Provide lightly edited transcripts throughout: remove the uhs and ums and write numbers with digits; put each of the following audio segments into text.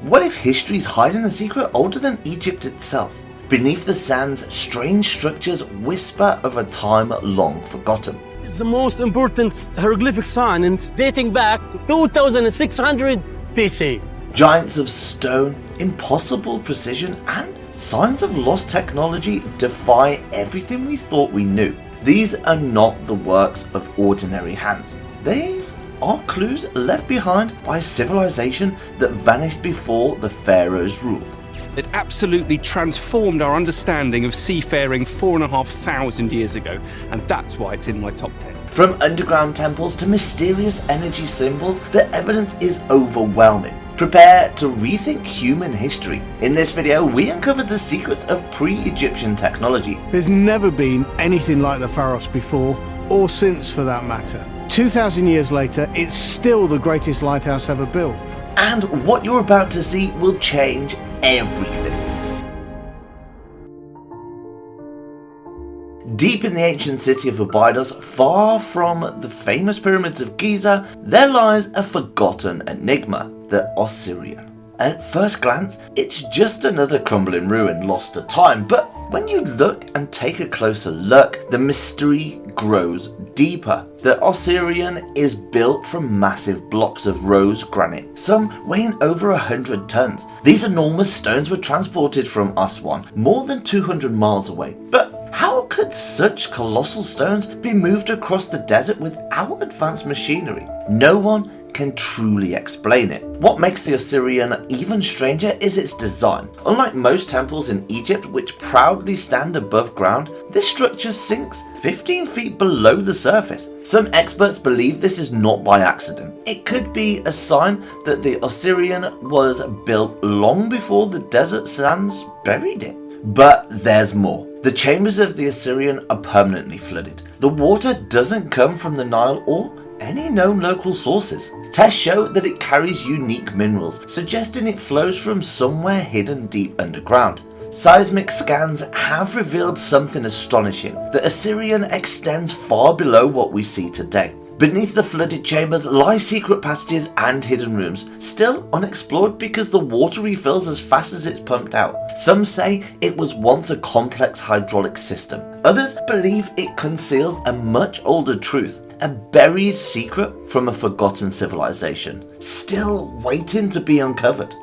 What if history's hiding a secret older than Egypt itself? Beneath the sands, strange structures whisper of a time long forgotten. It's the most important hieroglyphic sign, and it's dating back to 2600 BC. Giants of stone, impossible precision, and signs of lost technology defy everything we thought we knew. These are not the works of ordinary hands. These are clues left behind by a civilization that vanished before the pharaohs ruled. It absolutely transformed our understanding of seafaring 4,500 years ago, and that's why it's in my top 10. From underground temples to mysterious energy symbols, the evidence is overwhelming. Prepare to rethink human history. In this video, we uncovered the secrets of pre-Egyptian technology. There's never been anything like the Pharaohs before, or since for that matter. 2,000 years later, it's still the greatest lighthouse ever built. And what you're about to see will change everything. Deep in the ancient city of Abydos, far from the famous pyramids of Giza, there lies a forgotten enigma, the Osirian. At first glance, it's just another crumbling ruin lost to time, but when you look and take a closer look, the mystery grows deeper. The Osirian is built from massive blocks of rose granite, some weighing over 100 tons. These enormous stones were transported from Aswan, more than 200 miles away. But how could such colossal stones be moved across the desert without advanced machinery? No one can truly explain it. What makes the Osirian even stranger is its design. Unlike most temples in Egypt, which proudly stand above ground, this structure sinks 15 feet below the surface. Some experts believe this is not by accident. It could be a sign that the Osirian was built long before the desert sands buried it. But there's more. The chambers of the Osirian are permanently flooded. The water doesn't come from the Nile or any known local sources. Tests show that it carries unique minerals, suggesting it flows from somewhere hidden deep underground. Seismic scans have revealed something astonishing. The Osirian extends far below what we see today. Beneath the flooded chambers lie secret passages and hidden rooms, still unexplored because the water refills as fast as it's pumped out. Some say it was once a complex hydraulic system. Others believe it conceals a much older truth, a buried secret from a forgotten civilization, still waiting to be uncovered.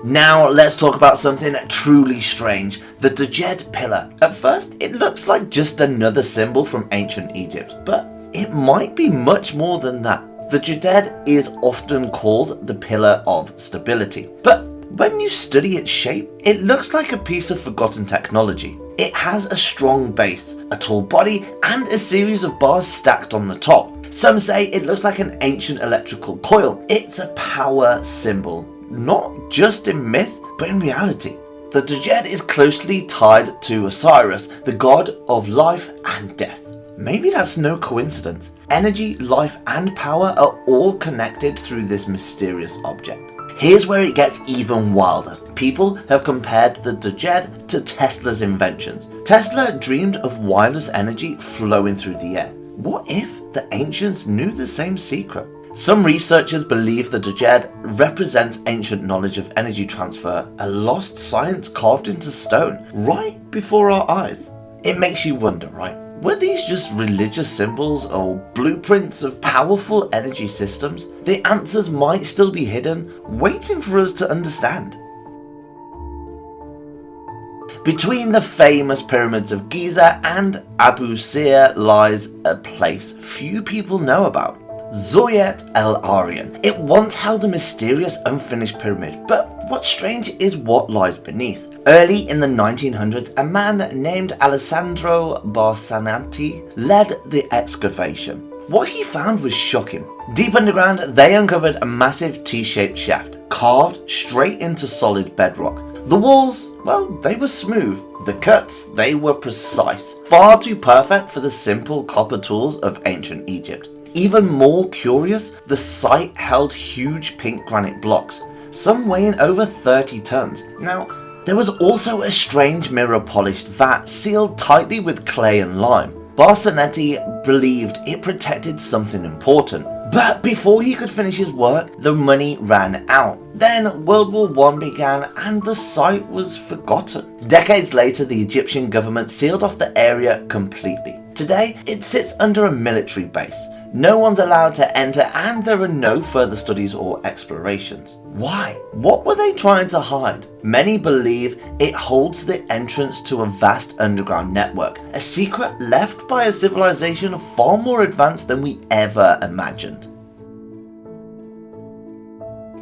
Now let's talk about something truly strange, the Djed pillar. At first, it looks like just another symbol from ancient Egypt, but it might be much more than that. The Djed is often called the pillar of stability, but when you study its shape, it looks like a piece of forgotten technology. It has a strong base, a tall body, and a series of bars stacked on the top. Some say it looks like an ancient electrical coil. It's a power symbol, not just in myth, but in reality. The Djed is closely tied to Osiris, the god of life and death. Maybe that's no coincidence. Energy, life, and power are all connected through this mysterious object. Here's where it gets even wilder. People have compared the Djed to Tesla's inventions. Tesla dreamed of wireless energy flowing through the air. What if the ancients knew the same secret? Some researchers believe the Djed represents ancient knowledge of energy transfer, a lost science carved into stone right before our eyes. It makes you wonder, right? Were these just religious symbols or blueprints of powerful energy systems? The answers might still be hidden, waiting for us to understand. Between the famous pyramids of Giza and Abu Sir lies a place few people know about. Zoyet El Aryan. It once held a mysterious unfinished pyramid, but what's strange is what lies beneath. Early in the 1900s, a man named Alessandro Barsanati led the excavation. What he found was shocking. Deep underground, they uncovered a massive T-shaped shaft, carved straight into solid bedrock. The walls, well, they were smooth. The cuts, they were precise, far too perfect for the simple copper tools of ancient Egypt. Even more curious, the site held huge pink granite blocks, some weighing over 30 tons. Now, there was also a strange mirror-polished vat sealed tightly with clay and lime. Barsanetti believed it protected something important. But before he could finish his work, the money ran out. Then World War I began and the site was forgotten. Decades later, the Egyptian government sealed off the area completely. Today, it sits under a military base. No one's allowed to enter and there are no further studies or explorations. Why? What were they trying to hide? Many believe it holds the entrance to a vast underground network, a secret left by a civilization far more advanced than we ever imagined.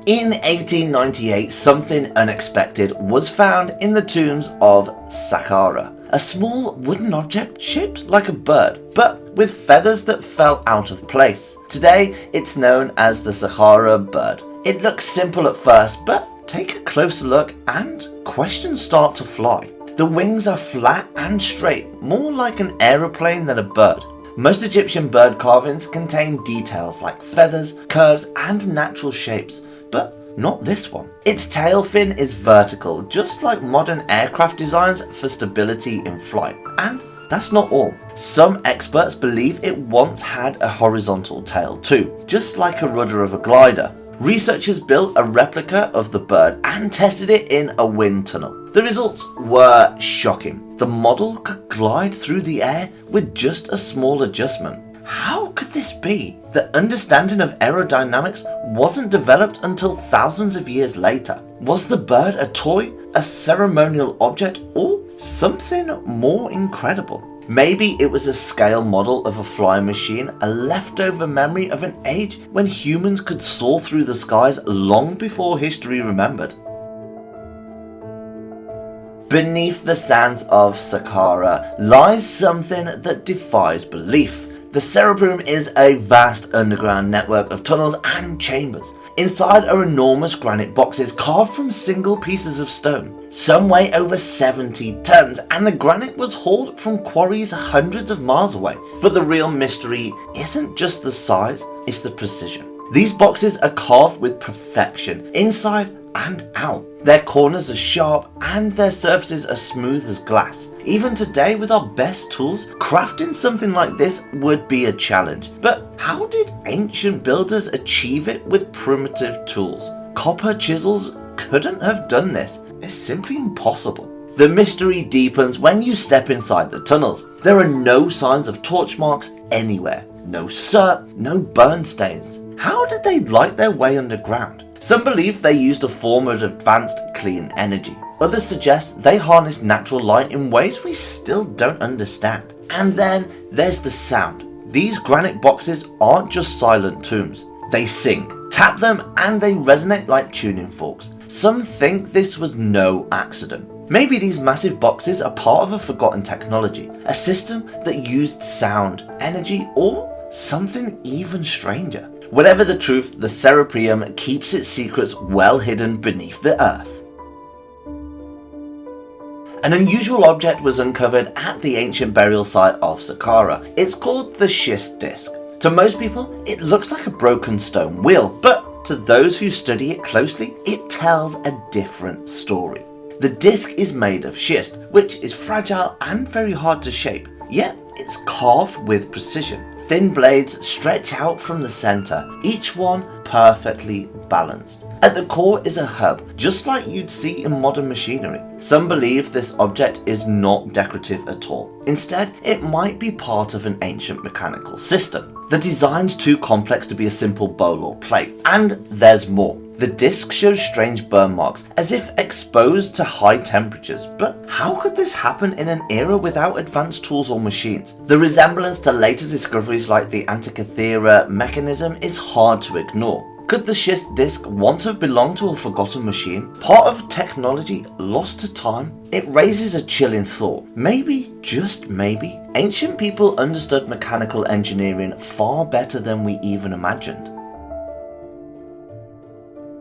In 1898, something unexpected was found in the tombs of Saqqara, a small wooden object shaped like a bird, but with feathers that fell out of place. Today, it's known as the Saqqara bird. It looks simple at first, but take a closer look and questions start to fly. The wings are flat and straight, more like an aeroplane than a bird. Most Egyptian bird carvings contain details like feathers, curves, and natural shapes, but not this one. Its tail fin is vertical, just like modern aircraft designs for stability in flight. And that's not all. Some experts believe it once had a horizontal tail too, just like a rudder of a glider. Researchers built a replica of the bird and tested it in a wind tunnel. The results were shocking. The model could glide through the air with just a small adjustment. How could this be? The understanding of aerodynamics wasn't developed until thousands of years later. Was the bird a toy, a ceremonial object, or something more incredible? Maybe it was a scale model of a flying machine, a leftover memory of an age when humans could soar through the skies long before history remembered. Beneath the sands of Saqqara lies something that defies belief. The Cerebrum is a vast underground network of tunnels and chambers. Inside are enormous granite boxes carved from single pieces of stone. Some weigh over 70 tons, and the granite was hauled from quarries hundreds of miles away. But the real mystery isn't just the size, it's the precision. These boxes are carved with perfection, inside and out. Their corners are sharp and their surfaces are smooth as glass. Even today, with our best tools, crafting something like this would be a challenge. But how did ancient builders achieve it with primitive tools? Copper chisels couldn't have done this. It's simply impossible. The mystery deepens when you step inside the tunnels. There are no signs of torch marks anywhere. No soot, no burn stains. How did they light their way underground? Some believe they used a form of advanced clean energy. Others suggest they harness natural light in ways we still don't understand. And then there's the sound. These granite boxes aren't just silent tombs. They sing. Tap them and they resonate like tuning forks. Some think this was no accident. Maybe these massive boxes are part of a forgotten technology, a system that used sound, energy, or something even stranger. Whatever the truth, the Cerebrum keeps its secrets well hidden beneath the earth. An unusual object was uncovered at the ancient burial site of Saqqara. It's called the schist disc. To most people, it looks like a broken stone wheel, but to those who study it closely, it tells a different story. The disc is made of schist, which is fragile and very hard to shape, yet it's carved with precision. Thin blades stretch out from the center, each one perfectly balanced. At the core is a hub, just like you'd see in modern machinery. Some believe this object is not decorative at all. Instead, it might be part of an ancient mechanical system. The design's too complex to be a simple bowl or plate. And there's more. The disc shows strange burn marks, as if exposed to high temperatures. But how could this happen in an era without advanced tools or machines? The resemblance to later discoveries like the Antikythera mechanism is hard to ignore. Could the schist disc once have belonged to a forgotten machine? Part of technology lost to time? It raises a chilling thought. Maybe, just maybe, ancient people understood mechanical engineering far better than we even imagined.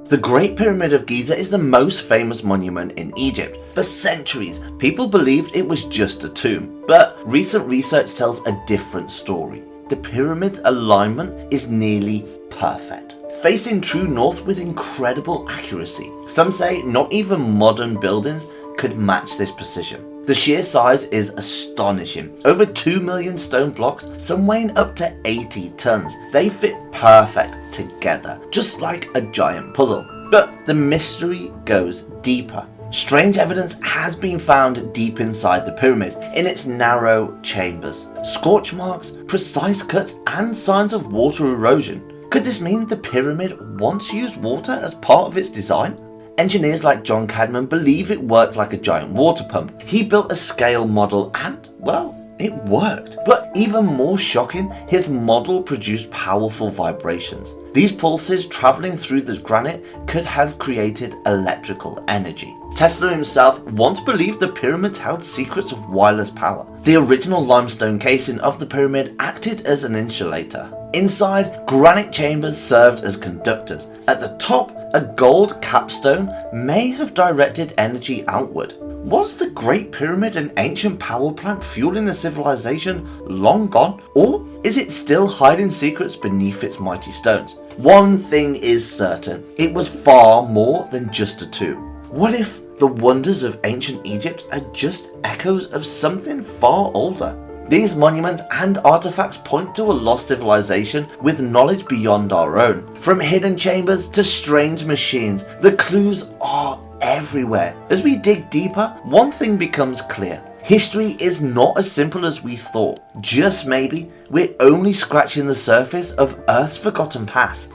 The Great Pyramid of Giza is the most famous monument in Egypt. For centuries, people believed it was just a tomb, but recent research tells a different story. The pyramid's alignment is nearly perfect, facing true north with incredible accuracy. Some say not even modern buildings could match this precision. The sheer size is astonishing. Over 2 million stone blocks, some weighing up to 80 tons. They fit perfect together, just like a giant puzzle. But the mystery goes deeper. Strange evidence has been found deep inside the pyramid, in its narrow chambers. Scorch marks, precise cuts, and signs of water erosion. Could this mean the pyramid once used water as part of its design? Engineers like John Cadman believe it worked like a giant water pump. He built a scale model and, well, it worked. But even more shocking, his model produced powerful vibrations. These pulses travelling through the granite could have created electrical energy. Tesla himself once believed the pyramids held secrets of wireless power. The original limestone casing of the pyramid acted as an insulator. Inside, granite chambers served as conductors. At the top, a gold capstone may have directed energy outward. Was the Great Pyramid an ancient power plant fueling the civilization long gone? Or is it still hiding secrets beneath its mighty stones? One thing is certain, it was far more than just a tomb. What if the wonders of ancient Egypt are just echoes of something far older? These monuments and artifacts point to a lost civilization with knowledge beyond our own. From hidden chambers to strange machines, the clues are everywhere. As we dig deeper, one thing becomes clear. History is not as simple as we thought. Just maybe, we're only scratching the surface of Earth's forgotten past.